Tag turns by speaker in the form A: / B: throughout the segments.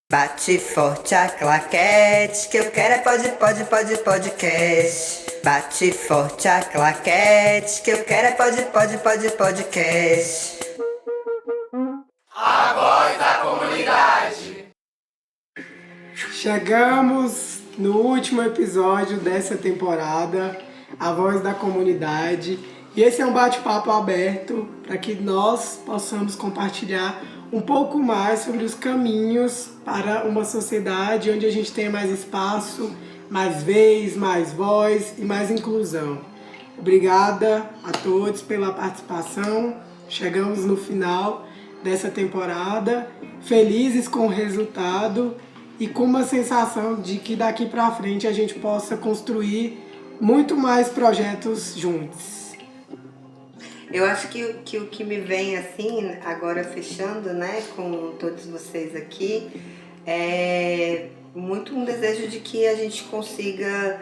A: Bate forte a claquete, que eu quero é podcast. Bate forte a claquete, que eu quero é podcast.
B: A voz da comunidade.
C: Chegamos no último episódio dessa temporada, A Voz da Comunidade. E esse é um bate-papo aberto para que nós possamos compartilhar um pouco mais sobre os caminhos para uma sociedade onde a gente tenha mais espaço, mais vez, mais voz e mais inclusão. Obrigada a todos pela participação. Chegamos no final dessa temporada, felizes com o resultado e com uma sensação de que daqui para frente a gente possa construir muito mais projetos juntos.
A: Eu acho que o que me vem assim, agora fechando, né, com todos vocês aqui, é muito um desejo de que a gente consiga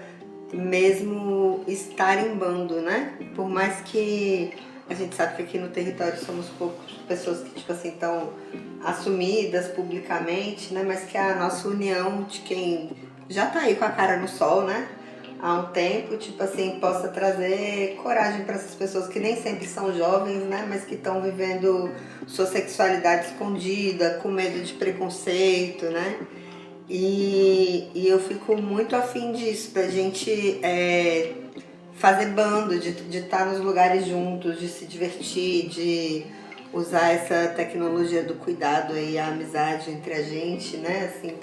A: mesmo estar em bando, né? Por mais que a gente sabe que aqui no território somos poucas pessoas que, tipo assim, estão assumidas publicamente, né? Mas que a nossa união de quem já tá aí com a cara no sol, né? Há um tempo, tipo assim, possa trazer coragem para essas pessoas que nem sempre são jovens, né? Mas que estão vivendo sua sexualidade escondida, com medo de preconceito, né? E eu fico muito afim disso, da gente fazer bando, de estar nos lugares juntos, de se divertir, de usar essa tecnologia do cuidado e a amizade entre a gente, né? Assim,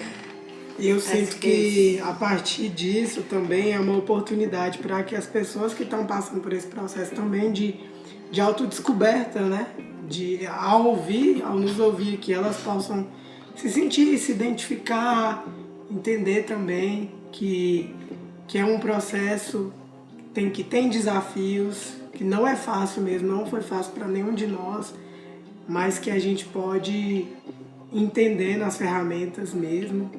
C: E eu sinto que a partir disso também é uma oportunidade para que as pessoas que estão passando por esse processo também de autodescoberta, né? Ao nos ouvir, que elas possam se sentir, se identificar, entender também que é um processo que tem desafios, que não é fácil mesmo, não foi fácil para nenhum de nós, mas que a gente pode entender nas ferramentas mesmo,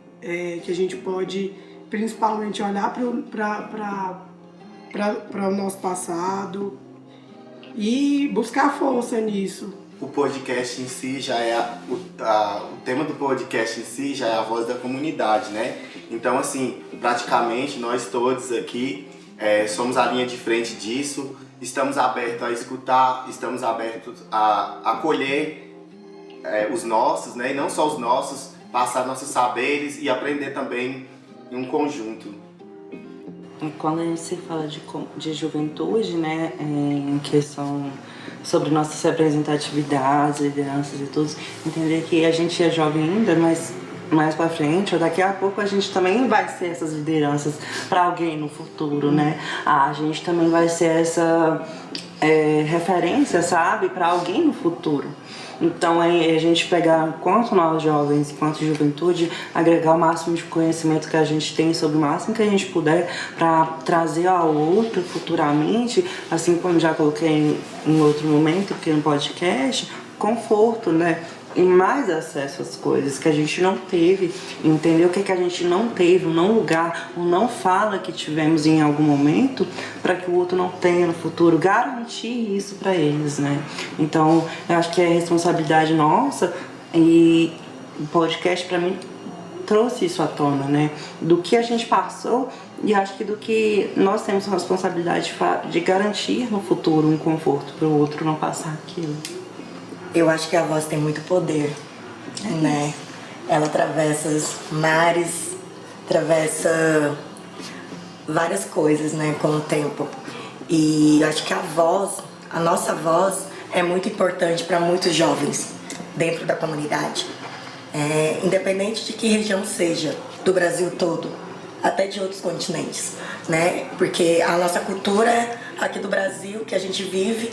C: que a gente pode principalmente olhar para o nosso passado e buscar força nisso.
B: O podcast em si já é o tema do podcast em si já é a voz da comunidade, né? Então, assim, praticamente nós todos aqui somos a linha de frente disso. Estamos abertos a escutar, estamos abertos a acolher os nossos, né? E não só os nossos, passar nossos saberes e aprender também em um conjunto.
D: Quando a gente se fala de juventude, né, em questão sobre nossas representatividades, lideranças e tudo, entender que a gente é jovem ainda, mas mais pra frente, ou daqui a pouco a gente também vai ser essas lideranças para alguém no futuro, né? A gente também vai ser essa referência, sabe, para alguém no futuro. Então a gente pegar, quanto nós jovens, quanto juventude, agregar o máximo de conhecimento que a gente tem sobre o máximo que a gente puder para trazer ao outro futuramente, assim como já coloquei em outro momento aqui no podcast, conforto, né? E mais acesso às coisas que a gente não teve, entender o que a gente não teve, um não lugar, um não fala que tivemos em algum momento, para que o outro não tenha no futuro, garantir isso para eles, né? Então, eu acho que é responsabilidade nossa, e o podcast para mim trouxe isso à tona, né? Do que a gente passou, e acho que do que nós temos a responsabilidade de garantir no futuro um conforto para o outro não passar aquilo.
E: Eu acho que a voz tem muito poder, né? Ela atravessa mares, atravessa várias coisas, né, com o tempo. E eu acho que a nossa voz é muito importante para muitos jovens dentro da comunidade. Independente de que região seja, do Brasil todo, até de outros continentes, né? Porque a nossa cultura aqui do Brasil, que a gente vive,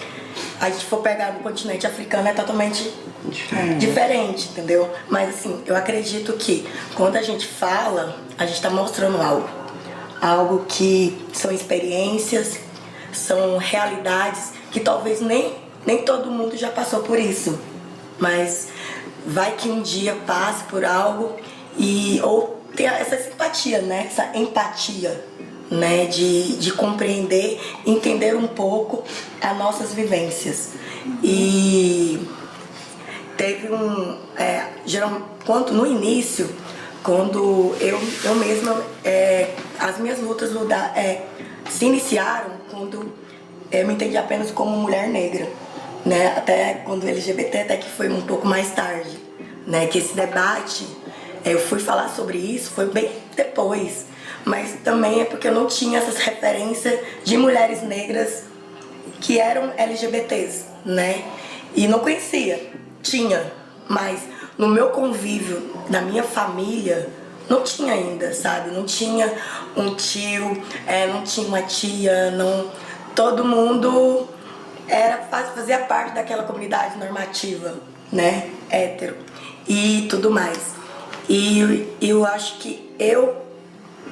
E: a gente for pegar no continente africano é totalmente diferente, entendeu? Mas assim, eu acredito que quando a gente fala, a gente está mostrando algo que são experiências, são realidades que talvez nem todo mundo já passou por isso, mas vai que um dia passe por algo ou ter essa simpatia, né? Essa empatia, né, de compreender, entender um pouco as nossas vivências. E teve quando no início, quando eu mesma, as minhas lutas se iniciaram quando eu me entendi apenas como mulher negra, né? Até quando LGBT, até que foi um pouco mais tarde, né? Que esse debate, eu fui falar sobre isso, foi bem depois, mas também é porque eu não tinha essas referências de mulheres negras que eram LGBTs, né? E não conhecia, tinha, mas no meu convívio, na minha família, não tinha ainda, sabe? Não tinha um tio, não tinha uma tia, não. Todo mundo fazia parte daquela comunidade normativa, né? Hétero e tudo mais. E eu acho que eu,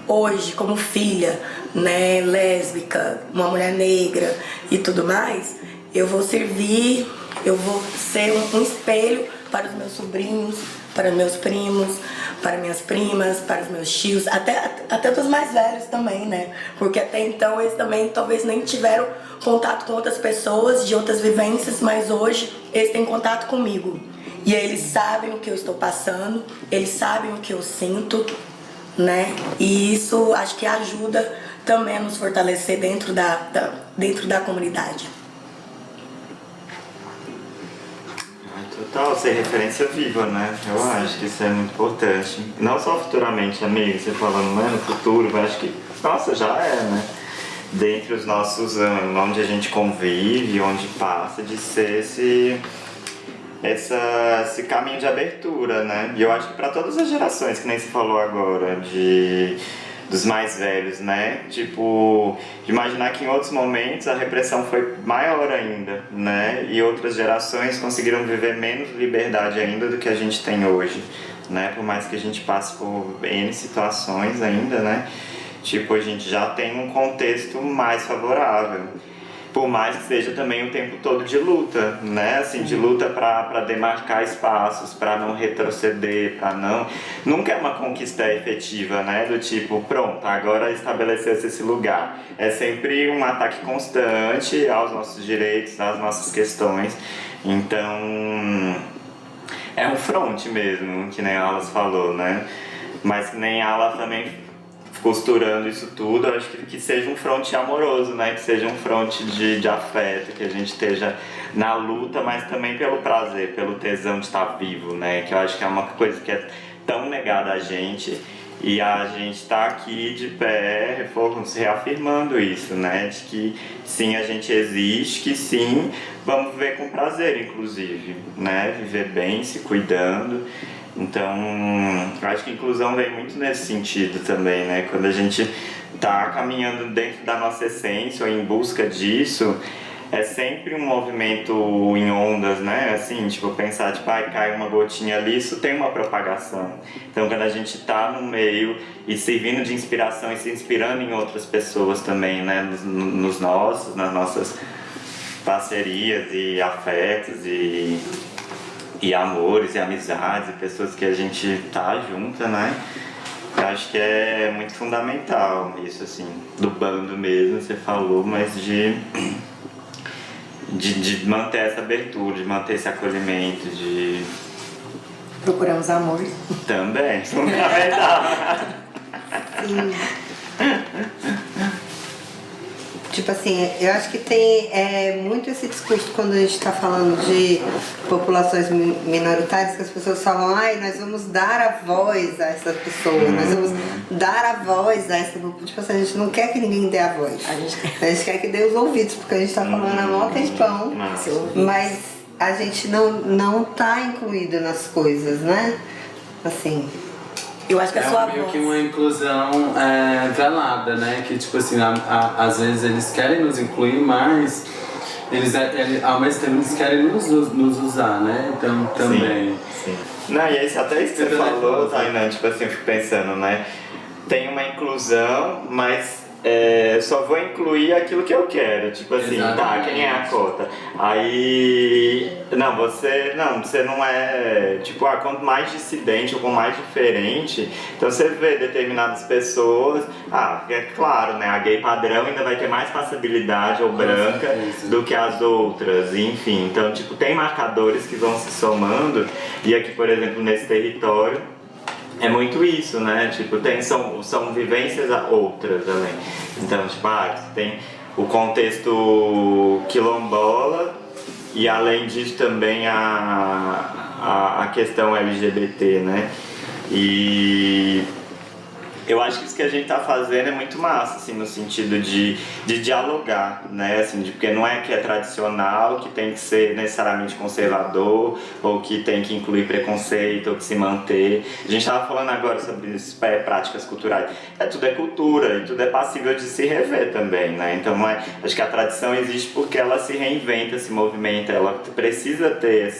E: hoje, como filha, né, lésbica, uma mulher negra e tudo mais, eu vou servir, eu vou ser um espelho para os meus sobrinhos, para meus primos, para minhas primas, para os meus tios, até dos mais velhos também, né? Porque até então eles também talvez nem tiveram contato com outras pessoas de outras vivências, mas hoje eles têm contato comigo. E eles sabem o que eu estou passando, eles sabem o que eu sinto, né? E isso acho que ajuda também a nos fortalecer dentro da comunidade.
F: Total, ser referência viva, né? Eu acho que isso é muito importante. Não só futuramente, amigo, você falando, né, no futuro, eu acho que, nossa, já é, né? Dentre os nossos, onde a gente convive, onde passa, de ser esse caminho de abertura, né? E eu acho que para todas as gerações, que nem se falou agora, dos mais velhos, né? Tipo, de imaginar que em outros momentos a repressão foi maior ainda, né? E outras gerações conseguiram viver menos liberdade ainda do que a gente tem hoje, né? Por mais que a gente passe por N situações ainda, né? Tipo, a gente já tem um contexto mais favorável. Por mais que seja também o tempo todo de luta, né? Assim, de luta para demarcar espaços, para não retroceder, para não... Nunca é uma conquista efetiva, né? Do tipo, pronto, agora estabeleceu-se esse lugar. É sempre um ataque constante aos nossos direitos, às nossas questões. Então, é um fronte mesmo, que nem a Alas falou, né? Mas que nem a Ala também... costurando isso tudo, eu acho que seja um fronte amoroso, né? Que seja um fronte de afeto, que a gente esteja na luta, mas também pelo prazer, pelo tesão de estar vivo, né? Que eu acho que é uma coisa que é tão negada a gente, e a gente tá aqui de pé, reafirmando isso, né? De que sim, a gente existe, que sim, vamos viver com prazer, inclusive, né? Viver bem, se cuidando. Então, acho que inclusão vem muito nesse sentido também, né? Quando a gente tá caminhando dentro da nossa essência ou em busca disso, é sempre um movimento em ondas, né? Assim, tipo, pensar, tipo, cai uma gotinha ali, isso tem uma propagação. Então, quando a gente tá no meio e servindo de inspiração e se inspirando em outras pessoas também, né? Nas nossas parcerias e afetos e amores e amizades e pessoas que a gente tá junto, né? Eu acho que é muito fundamental isso, assim, do bando mesmo, você falou, mas de manter essa abertura, de manter esse acolhimento, de...
E: Procuramos amor.
F: Também, fundamental.
A: Sim. Tipo assim, eu acho que tem muito esse discurso quando a gente está falando de populações minoritárias, que as pessoas falam, nós vamos dar a voz a essa pessoa, nós vamos dar a voz a essa população. Tipo assim, a gente não quer que ninguém dê a voz, a gente quer que dê os ouvidos, porque a gente está falando há maior tempão, mas a gente não tá incluído nas coisas, né? Assim...
E: Eu acho que a sua
G: meio
E: voz...
G: que uma inclusão velada, né? Que tipo assim, às vezes eles querem nos incluir, mas eles ao mesmo tempo eles querem nos usar, né? Então também.
F: Sim. Não, e até isso que você falou, Tainá, tipo assim, eu fico pensando, né? Tem uma inclusão, mas só vou incluir aquilo que eu quero. Tipo assim, tá, quem é a cota? Aí. Você não é. Tipo, quanto mais dissidente ou com mais diferente, então você vê determinadas pessoas. É claro, né? A gay padrão ainda vai ter mais passabilidade ou branca do que as outras, enfim. Então, tipo, tem marcadores que vão se somando. E aqui, por exemplo, nesse território, é muito isso, né? Tipo, são vivências outras além. Então, tipo, tem o contexto quilombola e além disso também a questão LGBT, né? E eu acho que isso que a gente tá fazendo é muito massa, assim, no sentido de dialogar, né, assim, porque não é que é tradicional, que tem que ser necessariamente conservador, ou que tem que incluir preconceito, ou que se manter. A gente tava falando agora sobre práticas culturais. Tudo é cultura, e tudo é passível de se rever também, né, então acho que a tradição existe porque ela se reinventa, se movimenta, ela precisa ter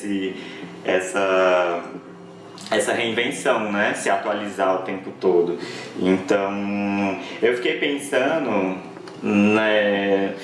F: essa reinvenção, né? Se atualizar o tempo todo. Então, eu fiquei pensando, né?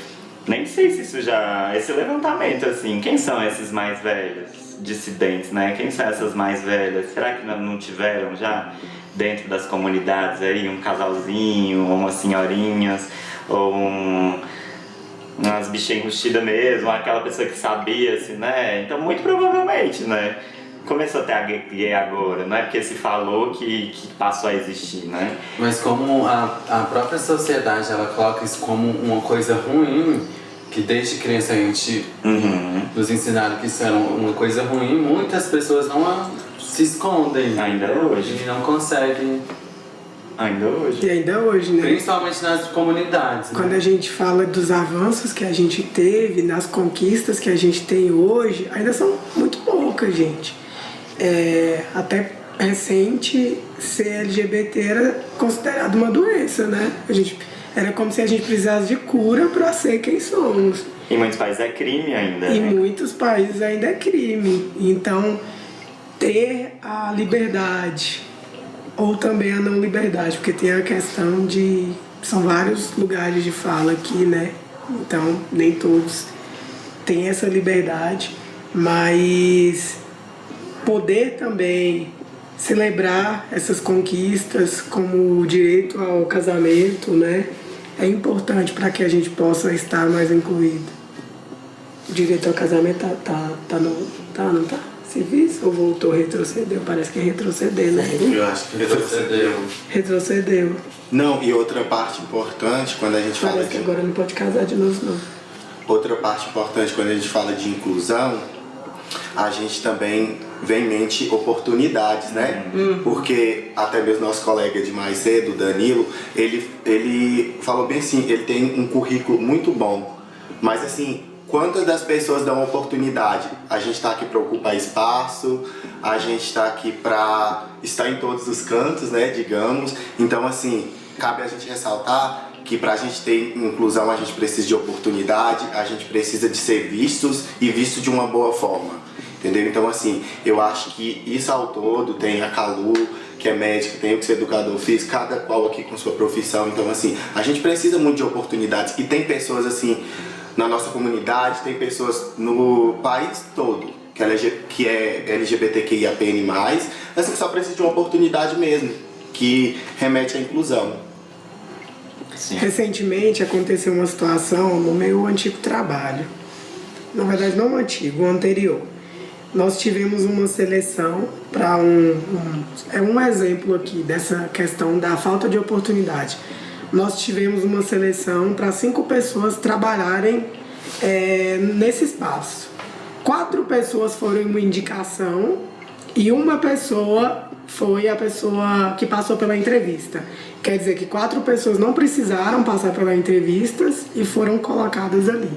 F: Nem sei se isso já... Esse levantamento, assim, quem são esses mais velhos dissidentes, né? Quem são essas mais velhas? Será que não tiveram já dentro das comunidades aí um casalzinho, ou umas senhorinhas, ou umas bichinhas enrustidas mesmo, aquela pessoa que sabia, assim, né? Então, muito provavelmente, né? Começou a ter a gay agora, não é porque se falou que passou a existir, né?
G: Mas como a própria sociedade, ela coloca isso como uma coisa ruim, que desde criança a gente nos ensinaram que isso era uma coisa ruim, muitas pessoas não se escondem.
F: Ainda hoje.
G: E não conseguem.
F: Ainda hoje.
C: E ainda hoje, né?
G: Principalmente nas comunidades.
C: Quando
G: né?
C: a gente fala dos avanços que a gente teve, nas conquistas que a gente tem hoje, ainda são muito poucas, gente. Até recente, ser LGBT era considerado uma doença, né? Era como se a gente precisasse de cura para ser quem somos.
F: Em muitos países é crime ainda.
C: Em
F: né?
C: muitos países ainda é crime. Então, ter a liberdade ou também a não liberdade, porque tem a questão de... São vários lugares de fala aqui, né? Então, nem todos têm essa liberdade, mas poder também celebrar essas conquistas, como o direito ao casamento, né? É importante para que a gente possa estar mais incluído. O direito ao casamento não tá? Serviço ou voltou, retrocedeu? Parece que é retroceder, né?
B: Eu acho que retrocedeu.
C: Retrocedeu.
B: Não, e outra parte importante quando a gente fala
C: Parece que agora não pode casar de novo, não.
B: Outra parte importante quando a gente fala de inclusão, a gente também vem em mente oportunidades, né? Porque até mesmo nosso colega de mais cedo, Danilo, ele falou bem assim, ele tem um currículo muito bom, mas assim, quantas das pessoas dão oportunidade? A gente está aqui para ocupar espaço, a gente está aqui para estar em todos os cantos, né, digamos. Então, assim, cabe a gente ressaltar que para a gente ter inclusão a gente precisa de oportunidade, a gente precisa de ser vistos e vistos de uma boa forma, entendeu? Então, assim, eu acho que isso ao todo, tem a Calu, que é médica, tem o que ser educador físico, cada qual aqui com sua profissão. Então, assim, a gente precisa muito de oportunidades e tem pessoas, assim, na nossa comunidade, tem pessoas no país todo que é LGBTQIAPN+, assim, só precisa de uma oportunidade mesmo, que remete à inclusão.
F: Sim.
C: Recentemente aconteceu uma situação no meu antigo trabalho. Na verdade, não o antigo, o anterior. Nós tivemos uma seleção para um exemplo aqui dessa questão da falta de oportunidade. Nós tivemos uma seleção para 5 pessoas trabalharem nesse espaço. 4 pessoas foram em uma indicação e uma pessoa foi a pessoa que passou pela entrevista. Quer dizer que 4 pessoas não precisaram passar pelas entrevistas e foram colocadas ali.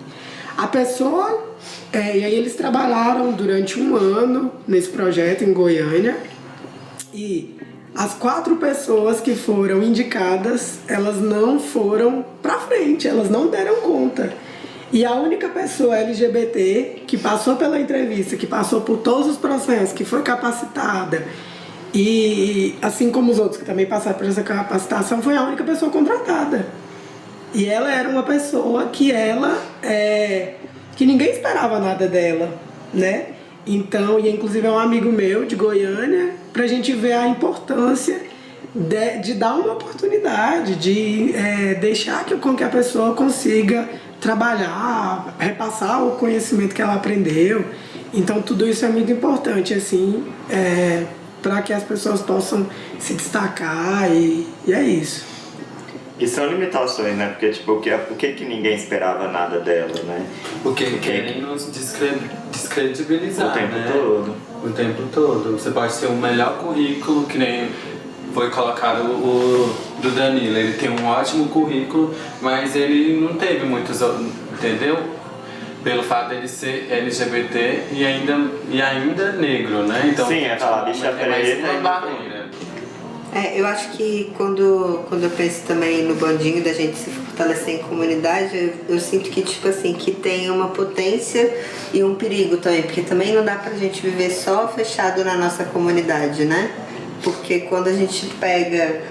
C: A pessoa... e aí eles trabalharam durante 1 ano nesse projeto em Goiânia e as 4 pessoas que foram indicadas, elas não foram pra frente, elas não deram conta. E a única pessoa LGBT que passou pela entrevista, que passou por todos os processos, que foi capacitada, e assim como os outros que também passaram por essa capacitação, foi a única pessoa contratada. E ela era uma pessoa que que ninguém esperava nada dela, né? Então, e inclusive é um amigo meu de Goiânia, pra gente ver a importância de dar uma oportunidade, de deixar com que a pessoa consiga trabalhar, repassar o conhecimento que ela aprendeu. Então, tudo isso é muito importante, assim, para que as pessoas possam se destacar e é isso.
F: E são limitações, né? Porque, tipo, por que ninguém esperava nada dela, né?
G: Porque querem nos descredibilizar,
F: O tempo
G: né?
F: todo.
G: O tempo todo. Você pode ter o melhor currículo, que nem foi colocado o do Danilo. Ele tem um ótimo currículo, mas ele não teve muitos, entendeu? Pelo fato dele ser LGBT e ainda negro, né? Então,
F: Sim, aquela bicha
G: é mais
F: preta
G: uma
F: e-
G: barreira.
A: Eu acho que quando eu penso também no bandinho da gente se fortalecer em comunidade, eu sinto que, tipo assim, que tem uma potência e um perigo também, porque também não dá pra gente viver só fechado na nossa comunidade, né? Porque quando a gente pega,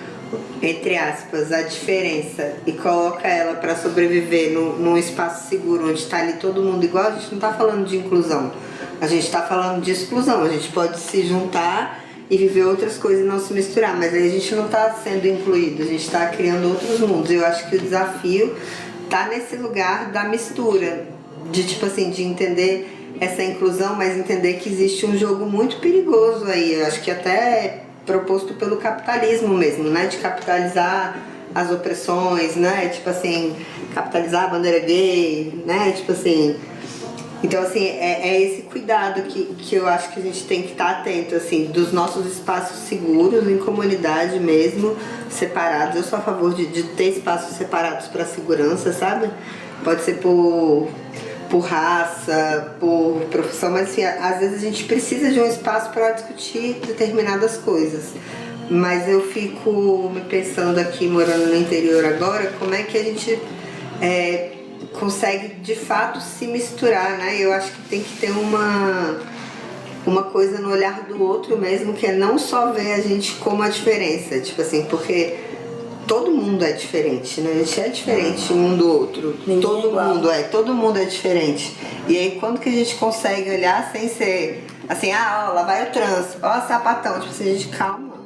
A: entre aspas, a diferença e coloca ela pra sobreviver num espaço seguro onde tá ali todo mundo igual, a gente não tá falando de inclusão, a gente tá falando de exclusão. A gente pode se juntar e viver outras coisas e não se misturar, mas aí a gente não está sendo incluído, a gente está criando outros mundos. Eu acho que o desafio tá nesse lugar da mistura, de tipo assim, de entender essa inclusão, mas entender que existe um jogo muito perigoso aí. Eu acho que até é proposto pelo capitalismo mesmo, né, de capitalizar as opressões, né, tipo assim, capitalizar a bandeira gay, né, tipo assim. Então, assim, é esse cuidado que eu acho que a gente tem que estar atento, assim, dos nossos espaços seguros, em comunidade mesmo, separados. Eu sou a favor de ter espaços separados para segurança, sabe? Pode ser por raça, por profissão, mas, assim, às vezes a gente precisa de um espaço para discutir determinadas coisas. Mas eu fico me pensando aqui, morando no interior agora, como é que a gente consegue de fato se misturar, né? Eu acho que tem que ter uma coisa no olhar do outro mesmo, que é não só ver a gente como a diferença, tipo assim, porque todo mundo é diferente, né? A gente é diferente um do outro. Todo mundo é diferente. E aí quando que a gente consegue olhar sem ser assim, ó, lá vai o trans, ó, sapatão, tipo assim, a gente calma.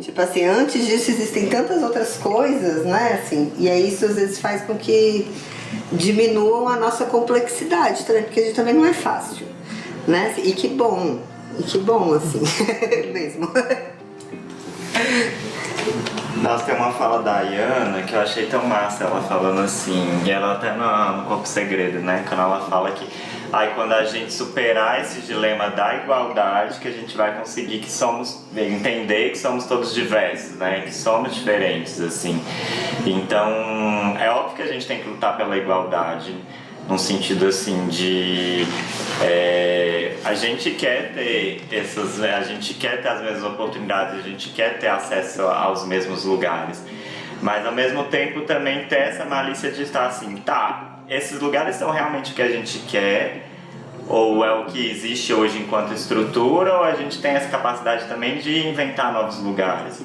A: Tipo assim, antes disso existem tantas outras coisas, né? Assim, e aí isso às vezes faz com que diminuam a nossa complexidade também, porque a gente também não é fácil, né? E que bom, assim, mesmo.
F: Nossa, tem uma fala da Ayana que eu achei tão massa, ela falando assim, e ela até no Corpo Segredo, né? Quando ela fala que quando a gente superar esse dilema da igualdade, que a gente vai conseguir entender que somos todos diversos, né? Que somos diferentes, assim. Então, é óbvio que a gente tem que lutar pela igualdade, num sentido assim de a gente quer ter a gente quer ter as mesmas oportunidades, a gente quer ter acesso aos mesmos lugares, mas ao mesmo tempo também ter essa malícia de estar assim, esses lugares são realmente o que a gente quer, ou é o que existe hoje enquanto estrutura, ou a gente tem essa capacidade também de inventar novos lugares.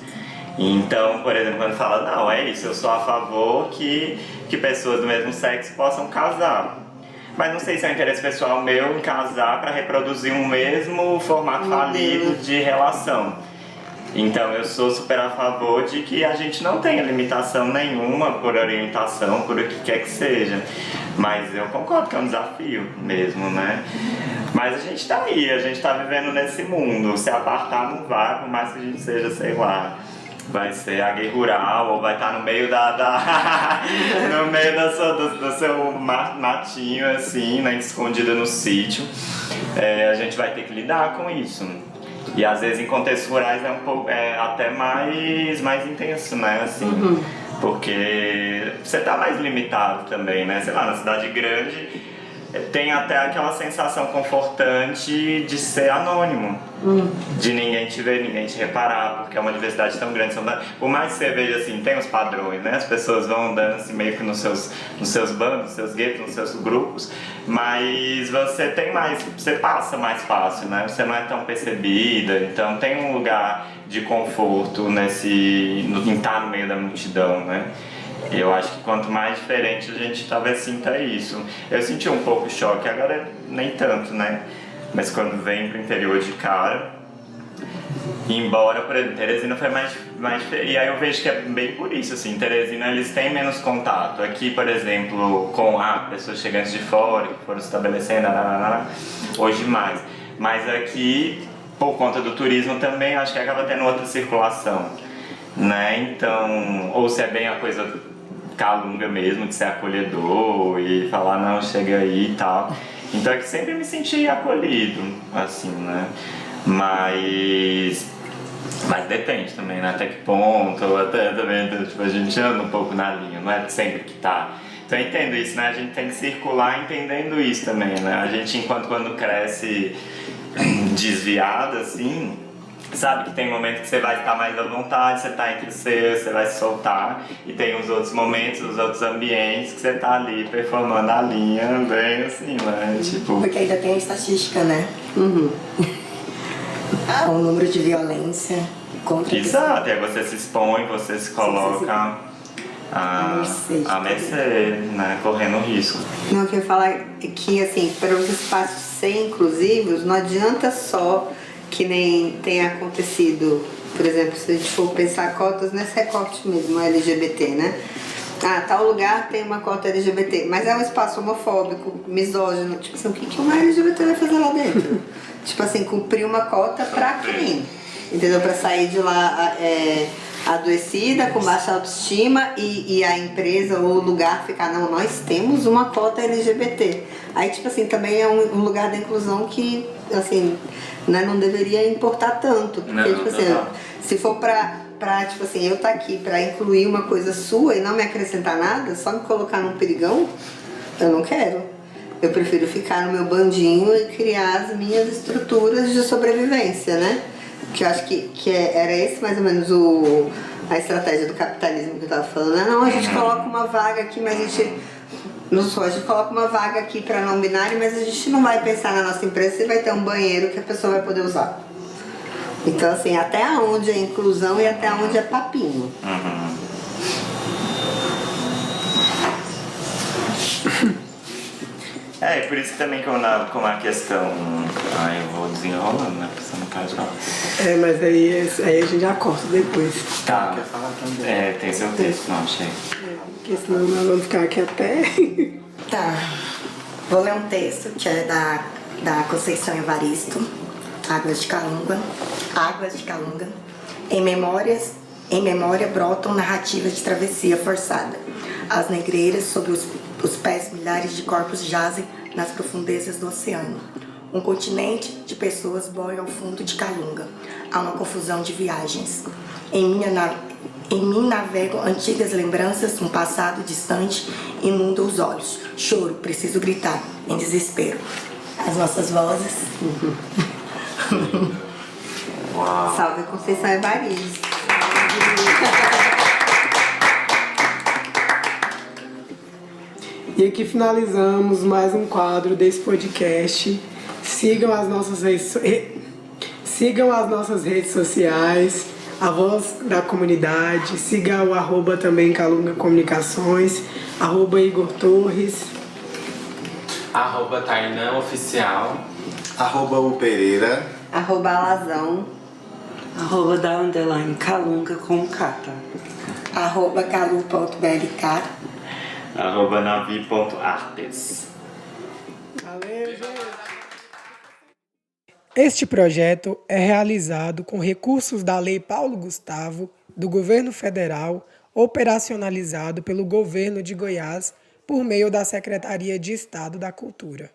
F: Então, por exemplo, quando fala, não, é isso, eu sou a favor que pessoas do mesmo sexo possam casar. Mas não sei se é um interesse pessoal meu em casar para reproduzir um mesmo formato falido de relação. Então eu sou super a favor de que a gente não tenha limitação nenhuma por orientação, por o que quer que seja. Mas eu concordo que é um desafio mesmo, né? Mas a gente tá aí, a gente tá vivendo nesse mundo. Se apartar não vai, por mais que a gente seja, sei lá, vai ser a gay rural, ou vai estar no meio no meio do seu matinho, assim, né, escondido no sítio. A gente vai ter que lidar com isso. E às vezes em contextos rurais é um pouco, até mais intenso, né, assim. Porque você tá mais limitado também, né, sei lá, na cidade grande tem até aquela sensação confortante de ser anônimo, de ninguém te ver, ninguém te reparar, porque é uma diversidade tão grande. Por mais que você veja assim, tem os padrões, né? As pessoas vão andando assim meio que nos seus bandos, nos seus guetos, nos seus grupos, mas você passa mais fácil, né? Você não é tão percebida, então tem um lugar de conforto em estar no meio da multidão, né? Eu acho que quanto mais diferente a gente talvez sinta isso. Eu senti um pouco choque, agora nem tanto, né? Mas quando vem pro interior de cara, embora, por exemplo, Teresina foi mais e aí eu vejo que é bem por isso, assim, Teresina eles têm menos contato. Aqui, por exemplo, com pessoas chegantes de fora, que foram se estabelecendo, hoje mais. Mas aqui por conta do turismo também, acho que acaba tendo outra circulação, né? Então, ou se é bem a coisa calunga mesmo, de ser acolhedor e falar, não, chega aí e tal. Então é que sempre me senti acolhido, assim, né? Mas depende também, né? Até que ponto, ou até também, tipo, a gente anda um pouco na linha, não é sempre que tá. Então eu entendo isso, né? A gente tem que circular entendendo isso também, né? A gente, enquanto quando cresce desviado, assim, sabe que tem momentos que você vai estar mais à vontade, você tá entre você vai se soltar, e tem os outros momentos, os outros ambientes que você tá ali performando a linha bem assim, né? Tipo...
E: Porque ainda tem a estatística, né? O número de violência contra...
F: Exato, e aí você se expõe, você se coloca à mercê, né? Correndo risco.
A: Não, eu queria falar que, assim, para os espaços serem inclusivos, não adianta só que nem tem acontecido, por exemplo, se a gente for pensar cotas nesse recorte mesmo, LGBT, né? Ah, tal lugar tem uma cota LGBT, mas é um espaço homofóbico, misógino, tipo assim, o que uma LGBT vai fazer lá dentro? Tipo assim, cumprir uma cota pra quem? Entendeu? Pra sair de lá adoecida, com baixa autoestima e a empresa ou o lugar ficar, não, nós temos uma cota LGBT. Aí, tipo assim, também é um lugar da inclusão que, assim, né, não deveria importar tanto. Porque,
F: Não,
A: tipo assim, se for pra, tipo assim, eu tá aqui pra incluir uma coisa sua e não me acrescentar nada, só me colocar num perigão, eu não quero. Eu prefiro ficar no meu bandinho e criar as minhas estruturas de sobrevivência, né? Que eu acho que era esse mais ou menos a estratégia do capitalismo que eu tava falando. Não, a gente coloca uma vaga aqui, mas a gente... Não só, a gente coloca uma vaga aqui para não binário, mas a gente não vai pensar na nossa empresa se vai ter um banheiro que a pessoa vai poder usar. Então, assim, até onde é inclusão e até onde é papinho.
F: E por isso que também como a questão... eu vou desenrolando, né? Pra você não cair de falar.
C: Mas aí a gente já corta depois.
F: Tá.
B: Quer falar também?
F: Tem seu texto, não, achei.
C: Porque senão nós vamos ficar aqui até...
E: Tá. Vou ler um texto que é da Conceição Evaristo, Águas de Calunga. Em memória brotam narrativas de travessia forçada. As negreiras, sob os pés, milhares de corpos jazem nas profundezas do oceano. Um continente de pessoas boia ao fundo de Calunga. Há uma confusão de viagens. Em mim navegam antigas lembranças, um passado distante inunda os olhos. Choro, preciso gritar, em desespero. As nossas vozes.
F: Uau.
A: Salve Conceição Evaristo.
C: E aqui finalizamos mais um quadro desse podcast. Sigam as nossas redes sociais, a voz da comunidade. Siga o @ também Calunga Comunicações, @Igor Torres,
G: @Tainã Oficial,
B: @o Pereira,
A: @Alazão.
D: @da_Calunga com Cata.
E: @calu.blk.
F: @navi.artes.
C: Valeu, gente! Este projeto é realizado com recursos da Lei Paulo Gustavo, do Governo Federal, operacionalizado pelo Governo de Goiás por meio da Secretaria de Estado da Cultura.